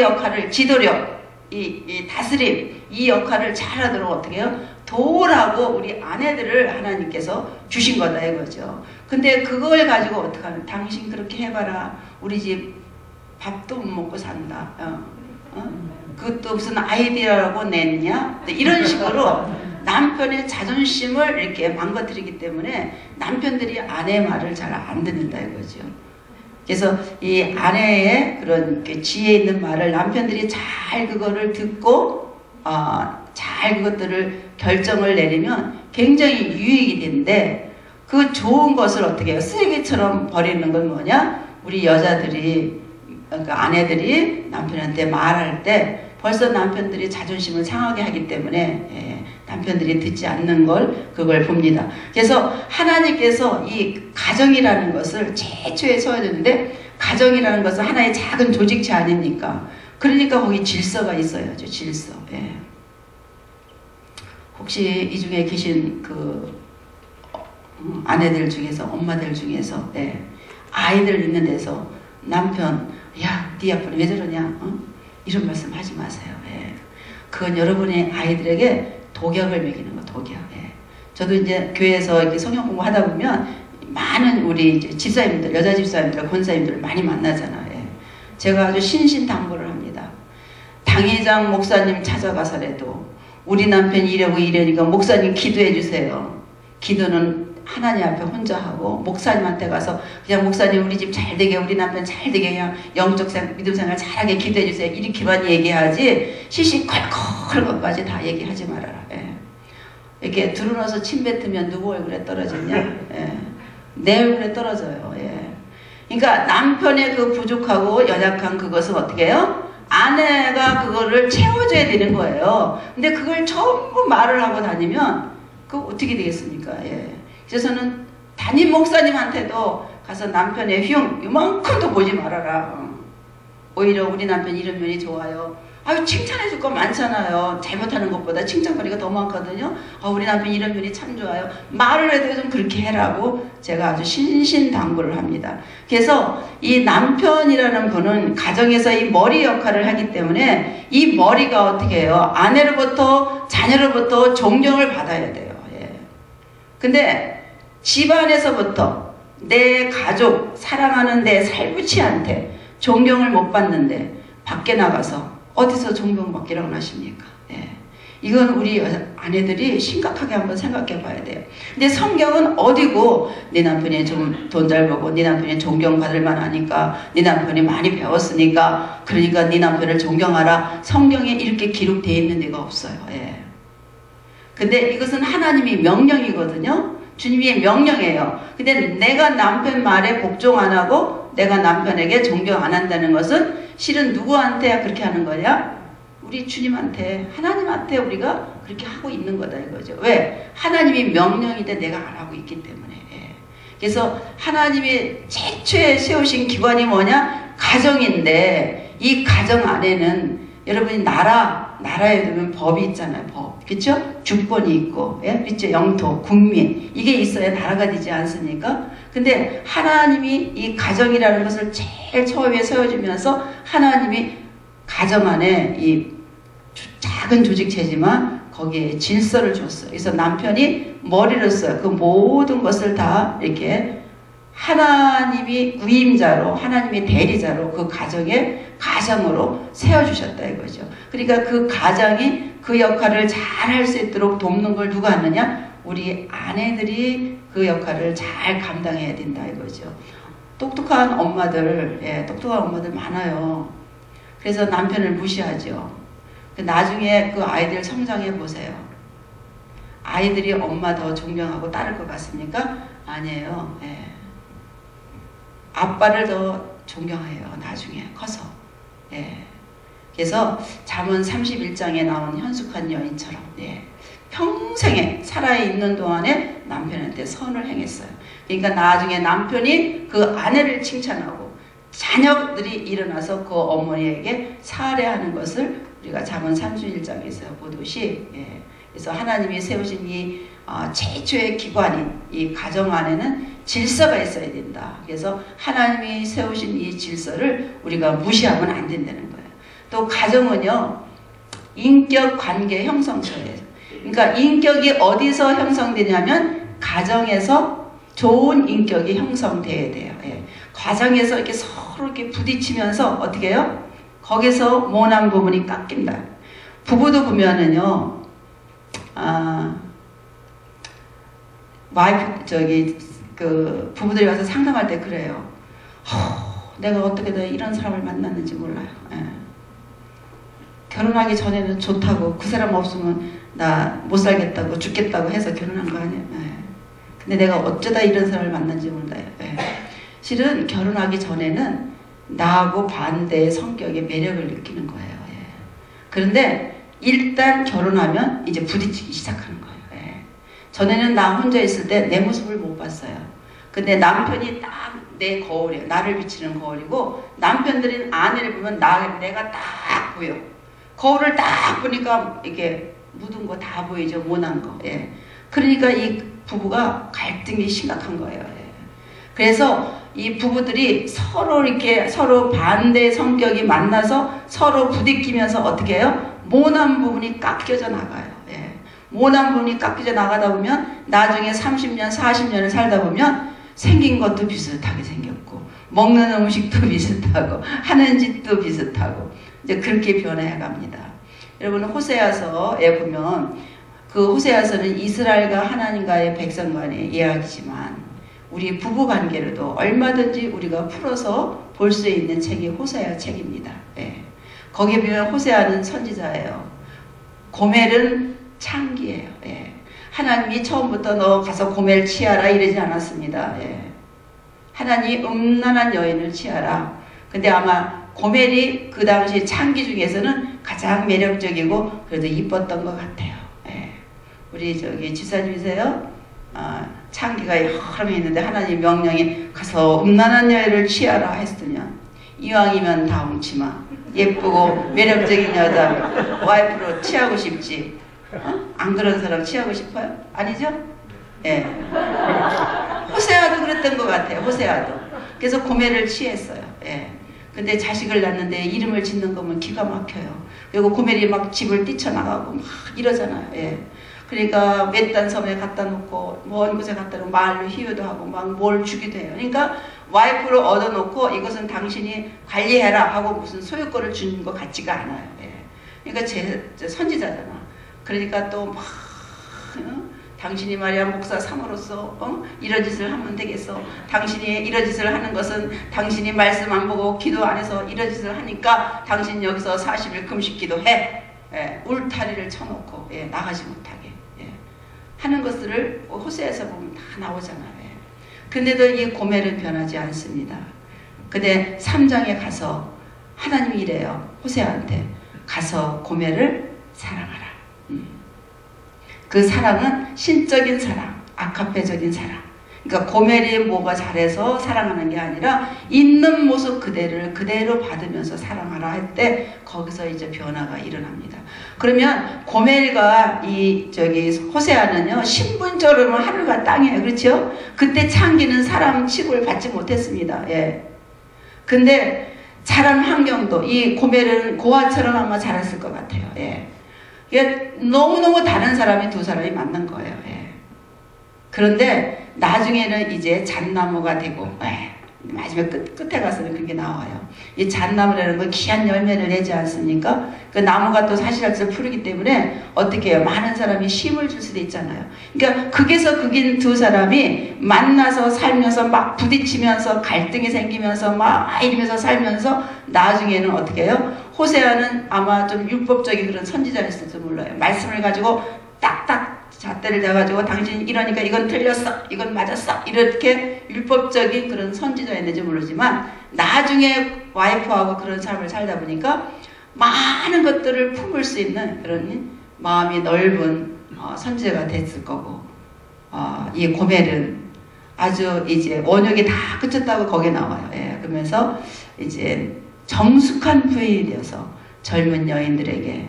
S1: 역할을 지도력, 이 다스림, 이 역할을 잘하도록 어떻게 해요? 도우라고 우리 아내들을 하나님께서 주신 거다 이거죠. 근데 그걸 가지고 어떡하는? 당신 그렇게 해봐라. 우리 집 밥도 못 먹고 산다. 그것도 무슨 아이디어라고 냈냐? 이런 식으로 남편의 자존심을 이렇게 망가뜨리기 때문에 남편들이 아내의 말을 잘 안 듣는다 이거죠. 그래서 이 아내의 그런 지혜 있는 말을 남편들이 잘 그거를 듣고 잘 그것들을 결정을 내리면 굉장히 유익이 되는데 그 좋은 것을 어떻게 해요? 쓰레기처럼 버리는 건 뭐냐? 우리 여자들이 그러니까 아내들이 남편한테 말할 때 벌써 남편들이 자존심을 상하게 하기 때문에 남편들이 듣지 않는 그걸 봅니다. 그래서 하나님께서 이 가정이라는 것을 최초에 세워줬는데 가정이라는 것은 하나의 작은 조직체 아닙니까? 그러니까 거기 질서가 있어야죠. 질서. 혹시 이 중에 계신 그 아내들 중에서 엄마들 중에서 아이들 있는 데서 남편 야, 네 아빠는 왜 저러냐? 이런 말씀 하지 마세요. 그건 여러분의 아이들에게 독약을 먹이는 거, 독약. 저도 이제 교회에서 이렇게 성경 공부하다 보면 많은 우리 이제 집사님들, 여자 집사님들, 권사님들을 많이 만나잖아요. 제가 아주 신신당부를 합니다. 당회장 목사님 찾아가서라도 우리 남편이 이러니까 목사님 기도해 주세요. 기도는 하나님 앞에 혼자 하고 목사님한테 가서 그냥 목사님 우리 집 잘 되게 우리 남편 잘 되게 그냥 영적 믿음 생활 잘하게 기도해 주세요. 이렇게만 얘기하지 시시콜콜 것까지 다 얘기하지 말아라. 이렇게 들어눠서 침 뱉으면 누구 얼굴에 떨어지냐? 내 얼굴에 떨어져요. 그러니까 남편의 그 부족하고 연약한 그것은 어떻게 해요? 아내가 그거를 채워줘야 되는 거예요. 근데 그걸 전부 말을 하고 다니면 그거 어떻게 되겠습니까? 그래서는 담임 목사님한테도 가서 남편의 흉 이만큼도 보지 말아라. 오히려 우리 남편 이런 면이 좋아요. 아유 칭찬해 줄 거 많잖아요. 잘못하는 것보다 칭찬거리가 더 많거든요. 우리 남편 이런 면이 참 좋아요. 말을 해도 좀 그렇게 해라고 제가 아주 신신당부를 합니다. 그래서 이 남편이라는 분은 가정에서 이 머리 역할을 하기 때문에 이 머리가 어떻게 해요? 아내로부터 자녀로부터 존경을 받아야 돼요. 근데 집안에서부터 내 가족, 사랑하는 내 살부치한테 존경을 못 받는데 밖에 나가서 어디서 존경받기라고 하십니까? 이건 우리 아내들이 심각하게 한번 생각해 봐야 돼요. 근데 성경은 어디고 네 남편이 좀 돈 잘 벌고 네 남편이 존경받을 만하니까 네 남편이 많이 배웠으니까 그러니까 네 남편을 존경하라. 성경에 이렇게 기록되어 있는 데가 없어요. 근데 이것은 하나님이 명령이거든요. 주님의 명령이에요. 근데 내가 남편 말에 복종 안 하고 내가 남편에게 존경 안 한다는 것은 실은 누구한테 그렇게 하는 거냐? 우리 주님한테, 하나님한테 우리가 그렇게 하고 있는 거다 이거죠. 왜? 하나님이 명령인데 내가 안 하고 있기 때문에. 그래서 하나님이 최초에 세우신 기관이 뭐냐? 가정인데 이 가정 안에는 여러분이 나라에 보면 법이 있잖아요. 법. 그렇죠? 주권이 있고, 그렇죠? 영토, 국민. 이게 있어야 나라가 되지 않습니까? 근데 하나님이 이 가정이라는 것을 제일 처음에 세워주면서 하나님이 가정 안에 이 작은 조직체지만 거기에 질서를 줬어요. 그래서 남편이 머리로서 그 모든 것을 다 이렇게 하나님이 위임자로, 하나님이 대리자로 그 가정으로 세워주셨다 이거죠. 그러니까 그 가장이 그 역할을 잘 할 수 있도록 돕는 걸 누가 하느냐? 우리 아내들이 그 역할을 잘 감당해야 된다 이거죠. 똑똑한 엄마들 많아요. 그래서 남편을 무시하죠. 나중에 그 아이들 성장해 보세요. 아이들이 엄마 더 존경하고 따를 것 같습니까? 아니에요. 아빠를 더 존경해요. 나중에 커서. 그래서 잠언 31장에 나온 현숙한 여인처럼 평생에 살아있는 동안에 남편한테 선을 행했어요. 그러니까 나중에 남편이 그 아내를 칭찬하고 자녀들이 일어나서 그 어머니에게 사례하는 것을 우리가 잠언 31장에서 보듯이 그래서 하나님이 세우신 이 최초의 기관인 이 가정 안에는 질서가 있어야 된다. 그래서 하나님이 세우신 이 질서를 우리가 무시하면 안 된다는 거예요. 또 가정은요, 인격 관계 형성처예요. 그러니까 인격이 어디서 형성되냐면 가정에서 좋은 인격이 형성돼야 돼요. 예. 과정에서 이렇게 서로 이렇게 부딪히면서 어떻게 해요? 거기서 모난 부분이 깎인다. 부부도 보면은요, 부부들이 와서 상담할 때 그래요. 내가 어떻게 이런 사람을 만났는지 몰라요. 예. 결혼하기 전에는 좋다고, 그 사람 없으면 나 못 살겠다고, 죽겠다고 해서 결혼한 거 아니에요. 예. 근데 내가 어쩌다 이런 사람을 만난지 몰라요. 예. 실은 결혼하기 전에는 나하고 반대의 성격의 매력을 느끼는 거예요. 예. 그런데 일단 결혼하면 이제 부딪히기 시작하는 거예요. 예. 전에는 나 혼자 있을 때 내 모습을 못 봤어요. 근데 남편이 딱 내 거울이에요. 나를 비치는 거울이고, 남편들은 아내를 보면 내가 딱 보여. 거울을 딱 보니까 이게 묻은 거 다 보이죠. 모난 거. 예. 그러니까 이 부부가 갈등이 심각한 거예요. 예. 그래서 이 부부들이 서로 이렇게 서로 반대 성격이 만나서 서로 부딪히면서 어떻게 해요? 모난 부분이 깎여져 나가요. 예. 모난 부분이 깎여져 나가다 보면 나중에 30년, 40년을 살다 보면 생긴 것도 비슷하게 생겼고, 먹는 음식도 비슷하고, 하는 짓도 비슷하고, 이제 그렇게 변해 갑니다. 여러분, 호세아서에 보면, 그 호세아서는 이스라엘과 하나님과의 백성 간의 이야기지만, 우리 부부 관계로도 얼마든지 우리가 풀어서 볼 수 있는 책이 호세아 책입니다. 예. 거기에 보면 호세아는 선지자예요. 고멜은 창기예요. 예. 하나님이 처음부터 너 가서 고멜 취하라 이러지 않았습니다. 예. 하나님이 음란한 여인을 취하라. 근데 아마 고멜이 그 당시 창기 중에서는 가장 매력적이고 그래도 이뻤던 것 같아요. 예. 우리 집사님이세요? 창기가 여러 명 있는데 하나님 명령이 가서 음란한 여인을 취하라 했으면, 이왕이면 다홍치마 예쁘고 매력적인 여자 와이프로 취하고 싶지. 안 그런 사람 취하고 싶어요? 아니죠? 예. 호세아도 그랬던 것 같아요. 호세아도. 그래서 고멜을 취했어요. 예. 근데 자식을 낳는데 이름을 짓는 거면 기가 막혀요. 그리고 고멜이 막 집을 뛰쳐나가고 막 이러잖아요. 예. 그러니까 외딴 섬에 갖다 놓고 먼 곳에 갖다 놓고 말로 희유도 하고 막 뭘 주기도 해요. 그러니까 와이프를 얻어놓고 이것은 당신이 관리해라 하고 무슨 소유권을 주는 것 같지가 않아요. 예. 그러니까 제 선지자잖아. 그러니까 또 막 당신이 말이야 목사 삼으로서 이런 짓을 하면 되겠어. 당신이 이런 짓을 하는 것은 당신이 말씀 안 보고 기도 안 해서 이런 짓을 하니까 당신 여기서 40일 금식 기도해. 예, 울타리를 쳐놓고 예, 나가지 못하게 예, 하는 것들을 호세아에서 보면 다 나오잖아요. 예. 근데도 이 고멜은 변하지 않습니다. 근데 3장에 가서 하나님이 이래요. 호세아한테 가서 고멜을 사랑하라. 그 사랑은 신적인 사랑, 아카페적인 사랑. 그러니까 고멜이 뭐가 잘해서 사랑하는 게 아니라 있는 모습 그대로 받으면서 사랑하라 할 때 거기서 이제 변화가 일어납니다. 그러면 고멜과 호세아는요 신분적으로 하늘과 땅이에요. 그렇죠? 그때 창기는 사람 취급을 받지 못했습니다. 예. 근데 자란 환경도 이 고멜은 고아처럼 아마 자랐을 것 같아요. 예. 이게 너무너무 다른 사람이 두 사람이 만난 거예요. 예. 그런데 나중에는 이제 잣나무가 되고, 예. 마지막 끝에 가서는 그게 나와요. 이 잣나무라는 건 귀한 열매를 내지 않습니까? 그 나무가 또 사시락을 푸르기 때문에 어떻게 해요? 많은 사람이 쉼을 줄 수도 있잖아요. 그러니까 극에서 극인 두 사람이 만나서 살면서 막 부딪히면서 갈등이 생기면서 막 이러면서 살면서 나중에는 어떻게 해요? 호세아는 아마 좀 율법적인 그런 선지자였을지 몰라요. 말씀을 가지고 딱딱 잣대를 대가지고 당신 이러니까 이건 틀렸어, 이건 맞았어, 이렇게 율법적인 그런 선지자였는지 모르지만 나중에 와이프하고 그런 삶을 살다 보니까 많은 것들을 품을 수 있는 그런 마음이 넓은 선지자가 됐을 거고, 이 고멜은 아주 이제 원욕이 다 그쳤다고 거기에 나와요. 예, 그러면서 이제 정숙한 부인이 되어서 젊은 여인들에게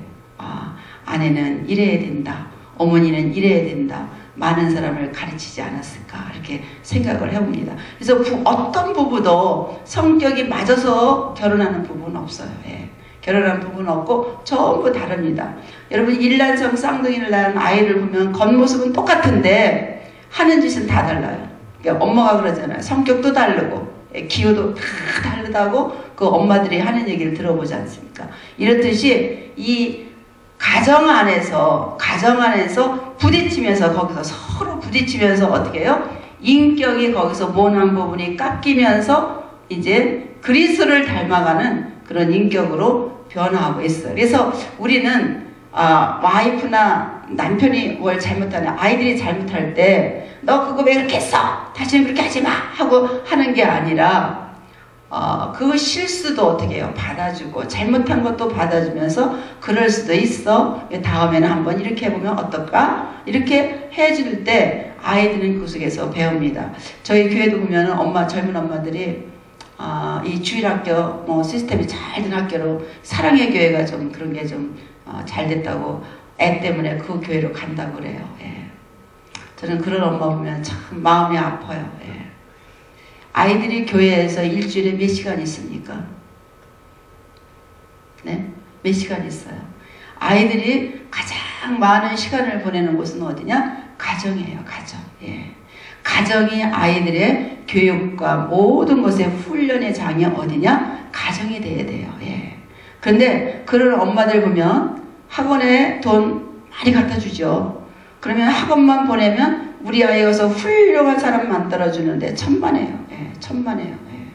S1: 아내는 이래야 된다, 어머니는 이래야 된다, 많은 사람을 가르치지 않았을까 이렇게 생각을 해봅니다. 그래서 어떤 부부도 성격이 맞아서 결혼하는 부부는 없어요. 예. 결혼하는 부부는 없고 전부 다릅니다. 여러분 일란성 쌍둥이를 낳은 아이를 보면 겉모습은 똑같은데 하는 짓은 다 달라요. 그러니까 엄마가 그러잖아요. 성격도 다르고 기호도 다 다르다고 그 엄마들이 하는 얘기를 들어보지 않습니까? 이렇듯이 이 가정 안에서 부딪히면서 거기서 서로 부딪히면서 어떻게 해요? 인격이 거기서 모난 부분이 깎이면서 이제 그리스도를 닮아가는 그런 인격으로 변화하고 있어요. 그래서 우리는 와이프나 남편이 뭘 잘못하냐, 아이들이 잘못할 때 너 그거 왜 그렇게 했어? 다시는 그렇게 하지 마! 하고 하는 게 아니라 그 실수도 어떻게 해요? 받아주고 잘못한 것도 받아주면서 그럴 수도 있어. 다음에는 한번 이렇게 해보면 어떨까? 이렇게 해줄 때 아이들은 그 속에서 배웁니다. 저희 교회도 보면 젊은 엄마들이 이 주일학교 시스템이 잘 된 학교로 사랑의 교회가 좀 그런 게 좀 잘 됐다고 애 때문에 그 교회로 간다고 그래요. 예. 저는 그런 엄마 보면 참 마음이 아파요. 예. 아이들이 교회에서 일주일에 몇 시간 있습니까? 네? 몇 시간 있어요? 아이들이 가장 많은 시간을 보내는 곳은 어디냐? 가정이에요. 가정. 예. 가정이 아이들의 교육과 모든 것의 훈련의 장이 어디냐? 가정이 돼야 돼요. 예. 그런데 그런 엄마들 보면 학원에 돈 많이 갖다 주죠. 그러면 학원만 보내면 우리 아이가 훌륭한 사람 만들어주는데 천만에요. 예, 천만에요. 예.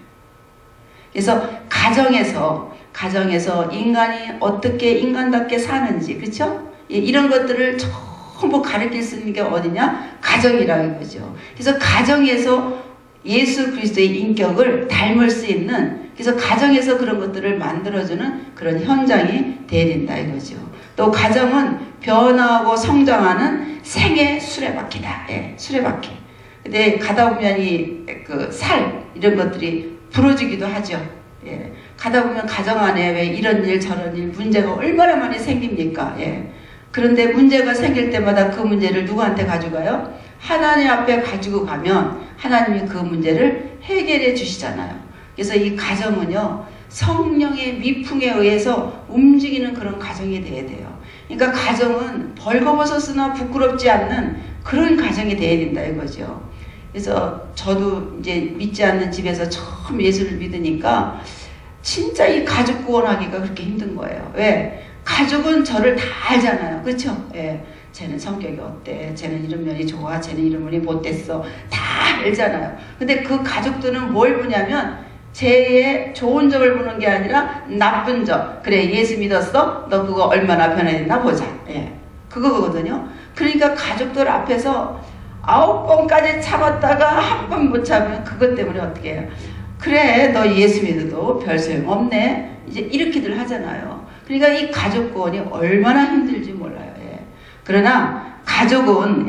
S1: 그래서 가정에서 인간이 어떻게 인간답게 사는지, 그쵸? 예, 이런 것들을 전부 가르칠 수 있는 게 어디냐? 가정이라는 거죠. 그래서 가정에서 예수 그리스도의 인격을 닮을 수 있는, 그래서 가정에서 그런 것들을 만들어주는 그런 현장이 돼야 된다 이거죠. 또 가정은 변화하고 성장하는 생의 수레바퀴다. 예, 수레바퀴. 근데 가다 보면 이런 것들이 부러지기도 하죠. 예, 가다 보면 가정 안에 왜 이런 일 저런 일 문제가 얼마나 많이 생깁니까? 예. 그런데 문제가 생길 때마다 그 문제를 누구한테 가져가요? 하나님 앞에 가지고 가면 하나님이 그 문제를 해결해 주시잖아요. 그래서 이 가정은요, 성령의 미풍에 의해서 움직이는 그런 가정이 돼야 돼요. 그러니까 가정은 벌거벗었으나 부끄럽지 않는 그런 가정이 돼야 된다 이거죠. 그래서 저도 이제 믿지 않는 집에서 처음 예수를 믿으니까 진짜 이 가족 구원하기가 그렇게 힘든 거예요. 왜? 가족은 저를 다 알잖아요. 그렇죠? 예. 쟤는 성격이 어때? 쟤는 이런 면이 좋아? 쟤는 이런 면이 못됐어? 다 알잖아요. 근데 그 가족들은 뭘 보냐면 쟤의 좋은 점을 보는 게 아니라 나쁜 점. 그래, 예수 믿었어? 너 그거 얼마나 변화됐나 보자. 예. 그거거든요. 그러니까 가족들 앞에서 9번까지 참았다가 한 번 못 참으면 그것 때문에 어떻게 해요? 그래, 너 예수 믿어도 별 소용 없네. 이제 이렇게들 하잖아요. 그러니까 이 가족 구원이 얼마나 힘들지 몰라요. 예. 그러나 가족은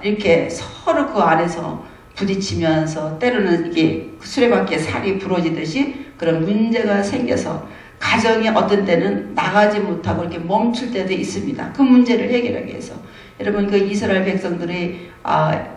S1: 이렇게 서로 그 안에서 부딪히면서 때로는 이게 수레바퀴에 살이 부러지듯이 그런 문제가 생겨서 가정이 어떤 때는 나가지 못하고 이렇게 멈출 때도 있습니다. 그 문제를 해결하기 위해서. 여러분 그 이스라엘 백성들이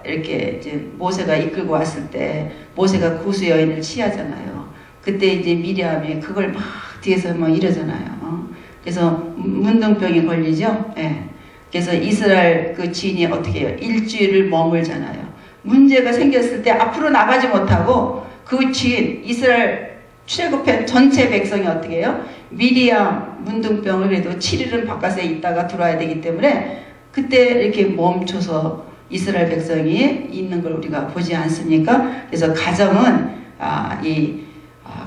S1: 이렇게 이제 모세가 이끌고 왔을 때 모세가 구수 여인을 취하잖아요. 그때 이제 미리암이 그걸 막 뒤에서 막 이러잖아요. 그래서 문둥병이 걸리죠. 예. 그래서 이스라엘 그 지인이 어떻게 해요? 일주일을 머물잖아요. 문제가 생겼을 때 앞으로 나가지 못하고 그 지인 이스라엘 출애굽한 전체 백성이 어떻게 해요? 미리암 문둥병을 그래도 7일은 바깥에 있다가 들어와야 되기 때문에 그때 이렇게 멈춰서 이스라엘 백성이 있는 걸 우리가 보지 않습니까? 그래서 가정은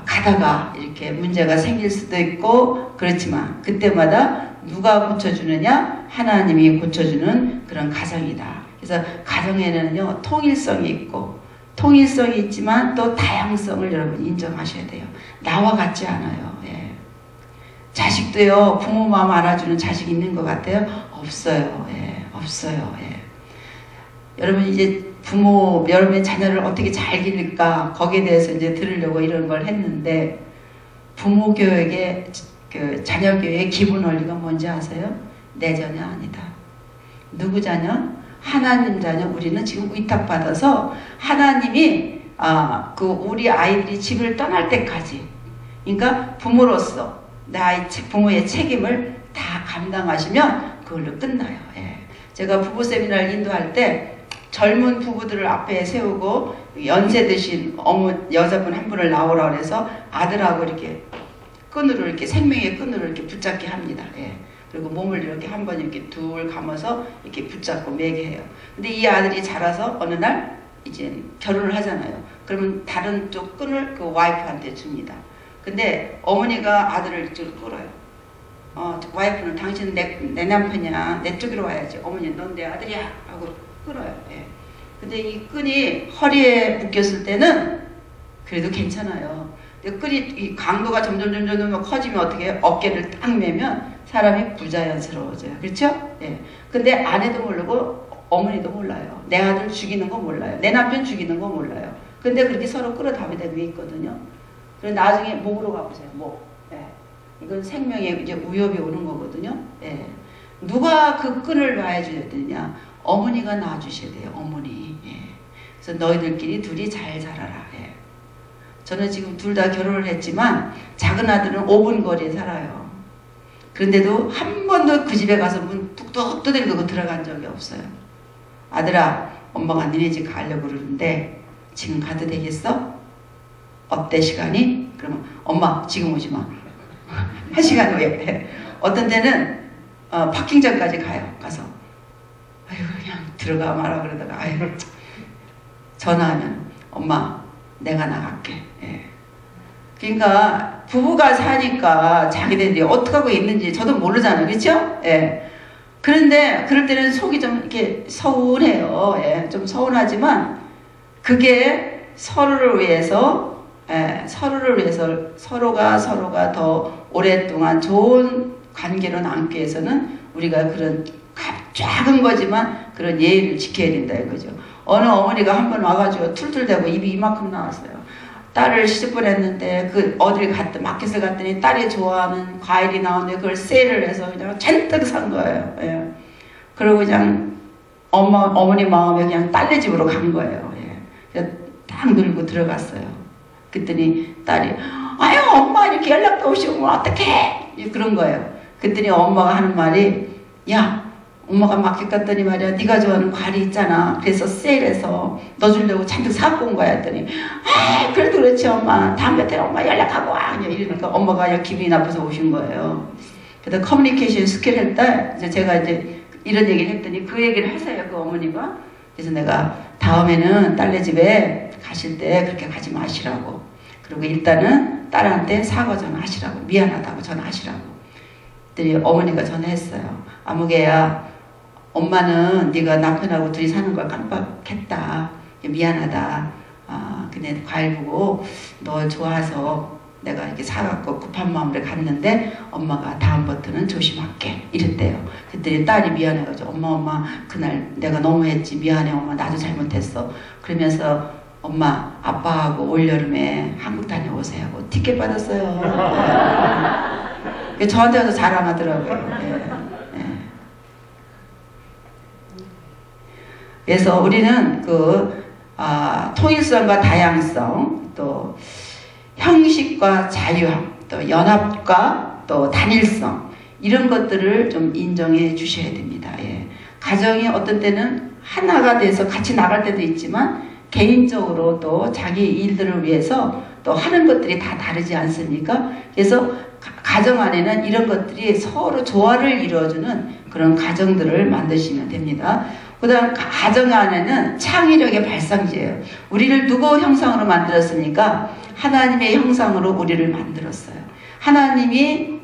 S1: 가다가 이렇게 문제가 생길 수도 있고 그렇지만 그때마다 누가 고쳐주느냐? 하나님이 고쳐주는 그런 가정이다. 그래서 가정에는요 통일성이 있고 통일성이 있지만 또 다양성을 여러분 인정하셔야 돼요. 나와 같지 않아요. 예. 자식도요 부모 마음 알아주는 자식 있는 것 같아요? 없어요. 예. 없어요. 예. 여러분 이제 여러분의 자녀를 어떻게 잘 기를까 거기에 대해서 이제 들으려고 이런 걸 했는데 부모 교육의 자녀 교육의 기본 원리가 뭔지 아세요? 내 자녀 아니다. 누구 자녀? 하나님 자녀. 우리는 지금 위탁받아서 하나님이 우리 아이들이 집을 떠날 때까지 그러니까 부모로서 부모의 책임을 다 감당하시면 그걸로 끝나요. 예. 제가 부부 세미나를 인도할 때 젊은 부부들을 앞에 세우고 연세 드신 여자분 한 분을 나오라 그래서 아들하고 이렇게 끈으로 이렇게 생명의 끈으로 이렇게 붙잡게 합니다. 예. 그리고 몸을 이렇게 한번 이렇게 둘 감아서 이렇게 붙잡고 매게 해요. 근데 이 아들이 자라서 어느 날 이제 결혼을 하잖아요. 그러면 다른 쪽 끈을 그 와이프한테 줍니다. 근데 어머니가 아들을 이쪽으로 끌어요. 와이프는 당신은 내 남편이야. 내 쪽으로 와야지. 어머니 넌 내 아들이야. 하고 끌어요. 예. 근데 이 끈이 허리에 묶였을 때는 그래도 괜찮아요. 근데 끈이 이 강도가 점점 커지면 어떻게 해요? 어깨를 딱 매면 사람이 부자연스러워져요. 그렇죠? 예. 근데 아내도 모르고 어머니도 몰라요. 내 아들 죽이는 거 몰라요. 내 남편 죽이는 거 몰라요. 근데 그렇게 서로 끌어다니게 돼 있거든요. 그래서 나중에 목으로 가보세요. 목. 예. 이건 생명에 이제 위협이 오는 거거든요. 예. 누가 그 끈을 놔줘야 되냐? 어머니가 놔주셔야 돼요. 어머니. 예. 그래서 너희들끼리 둘이 잘 자라라. 예. 저는 지금 둘 다 결혼을 했지만 작은 아들은 5분 거리에 살아요. 그런데도 한 번도 그 집에 가서 문 뚝뚝 두드리고 들어간 적이 없어요. 아들아, 엄마가 니네 집 가려고 그러는데 지금 가도 되겠어? 어때 시간이? 그러면 엄마 지금 오지 마. 1시간 후에. 어떤 때는 파킹장까지 가요. 가서 아유 그냥 들어가 마라 그러다가 아유 전화하면 엄마 내가 나갈게. 예. 그러니까 부부가 사니까 자기들이 어떻게 하고 있는지 저도 모르잖아요. 그렇죠? 예. 그런데 그럴 때는 속이 좀 이렇게 서운해요. 예. 좀 서운하지만 그게 서로를 위해서 서로가 더 오랫동안 좋은 관계로 남기 위해서는 우리가 그런 작은 거지만 그런 예의를 지켜야 된다 이거죠. 어느 어머니가 한 번 와가지고 툴툴대고 입이 이만큼 나왔어요. 딸을 시집 보냈는데 그 어딜 마켓을 갔더니 딸이 좋아하는 과일이 나오는데 그걸 세일을 해서 그냥 잔뜩 산 거예요. 예. 그리고 그냥 어머니 마음에 그냥 딸네 집으로 간 거예요. 예. 그래서 딱 놀고 들어갔어요. 그랬더니 딸이 아유 엄마 이렇게 연락도 없이 오면 어떡해 그런 거예요. 그랬더니 엄마가 하는 말이 야 엄마가 마켓 갔더니 말이야 네가 좋아하는 과일이 있잖아. 그래서 세일해서 너 주려고 잔뜩 사고 온 거야 했더니 아 그래도 그렇지 엄마 다음에 때 엄마 연락하고 와 그냥 이러니까 엄마가 그냥 기분이 나빠서 오신 거예요. 그래서 커뮤니케이션 스킬 할 때 이제 제가 이제 이런 얘기를 했더니 그 얘기를 하세요 그 어머니가. 그래서 내가 다음에는 딸네 집에 가실 때 그렇게 가지 마시라고. 그리고 일단은 딸한테 사과 전화하시라고. 미안하다고 전화하시라고. 그랬더니 어머니가 전화했어요. 아무개야 엄마는 네가 남편하고 둘이 사는 걸 깜빡했다. 미안하다. 근데 과일 보고 너 좋아서 내가 이렇게 사갖고 급한 마음으로 갔는데 엄마가 다음부터는 조심할게 이랬대요. 그랬더니 딸이 미안해가지고 엄마 그날 내가 너무했지 미안해 엄마 나도 잘못했어. 그러면서 엄마 아빠하고 올여름에 한국 다녀오세요 하고 티켓 받았어요. 저한테 와서 자랑하더라고요. 예. 예. 그래서 우리는 통일성과 다양성, 또 형식과 자유함, 또 연합과 또 단일성 이런 것들을 좀 인정해 주셔야 됩니다. 예. 가정이 어떤 때는 하나가 돼서 같이 나갈 때도 있지만 개인적으로 또 자기 일들을 위해서 또 하는 것들이 다 다르지 않습니까? 그래서 가정 안에는 이런 것들이 서로 조화를 이루어주는 그런 가정들을 만드시면 됩니다. 그 다음 가정 안에는 창의력의 발상지예요. 우리를 누구 형상으로 만들었습니까? 하나님의 형상으로 우리를 만들었어요. 하나님이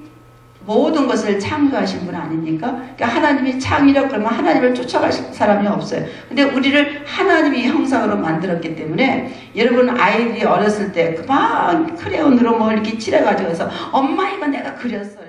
S1: 모든 것을 창조하신 분 아닙니까? 그러니까 하나님이 창의력 그러면 하나님을 쫓아갈 사람이 없어요. 근데 우리를 하나님이 형상으로 만들었기 때문에 여러분 아이들이 어렸을 때 그만 크레온으로 뭐 이렇게 칠해가지고 해서 엄마 이거 내가 그렸어요.